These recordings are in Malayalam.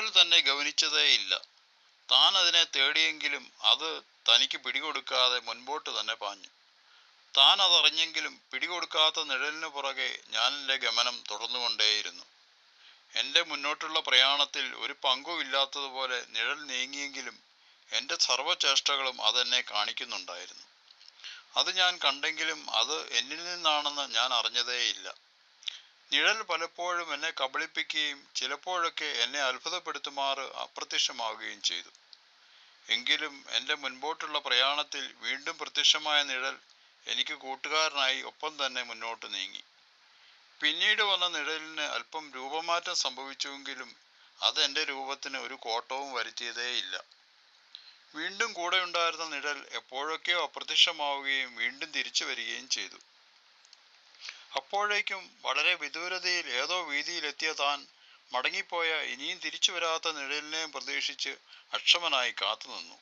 നിഴൽ തന്നെ ഗവനിച്ചതേയില്ല. താൻ അതിനെ തേടിയെങ്കിലും അത് തനിക്ക് പിടികൊടുക്കാതെ മുൻപോട്ട് തന്നെ പാഞ്ഞു. താൻ അതറിഞ്ഞെങ്കിലും പിടികൊടുക്കാത്ത നിഴലിനു പുറകെ ഞാൻ എൻ്റെ ഗമനം തുടർന്നുകൊണ്ടേയിരുന്നു. എൻ്റെ മുന്നോട്ടുള്ള പ്രയാണത്തിൽ ഒരു പങ്കുമില്ലാത്തതുപോലെ നിഴൽ നീങ്ങിയെങ്കിലും എൻ്റെ സർവ്വചേഷ്ടകളും അതെന്നെ കാണിക്കുന്നുണ്ടായിരുന്നു. അത് ഞാൻ കണ്ടെങ്കിലും അത് എന്നിൽ നിന്നാണെന്ന് ഞാൻ അറിഞ്ഞതേയില്ല. നിഴൽ പലപ്പോഴും എന്നെ കബളിപ്പിക്കുകയും ചിലപ്പോഴൊക്കെ എന്നെ അത്ഭുതപ്പെടുത്തുമാറ് അപ്രത്യക്ഷമാവുകയും ചെയ്തു. എങ്കിലും എൻ്റെ മുൻപോട്ടുള്ള പ്രയാണത്തിൽ വീണ്ടും പ്രത്യക്ഷമായ നിഴൽ എനിക്ക് കൂട്ടുകാരനായി ഒപ്പം തന്നെ മുന്നോട്ട് നീങ്ങി. പിന്നീട് വന്ന നിഴലിന് അല്പം രൂപമാറ്റം സംഭവിച്ചുവെങ്കിലും അത് എൻ്റെ രൂപത്തിന് ഒരു കോട്ടവും വരുത്തിയതേയില്ല. വീണ്ടും കൂടെ ഉണ്ടായിരുന്ന നിഴൽ എപ്പോഴൊക്കെയോ അപ്രത്യക്ഷമാവുകയും വീണ്ടും തിരിച്ചു വരികയും ചെയ്തു. അപ്പോഴേക്കും വളരെ വിദൂരതയിൽ ഏതോ വീതിയിലെത്തിയ താൻ മടങ്ങിപ്പോയ ഇനിയും തിരിച്ചു വരാത്ത നിഴലിനെയും പ്രതീക്ഷിച്ച് അക്ഷമനായി കാത്തുനിന്നു.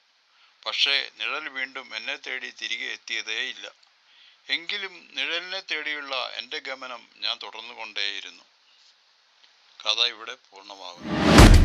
പക്ഷേ നിഴൽ വീണ്ടും എന്നെ തേടി തിരികെ എത്തിയതേയില്ല. എങ്കിലും നിഴലിനെ തേടിയുള്ള എൻ്റെ ഗമനം ഞാൻ തുടർന്നുകൊണ്ടേയിരുന്നു. കഥ ഇവിടെ പൂർണ്ണമാകുന്നു.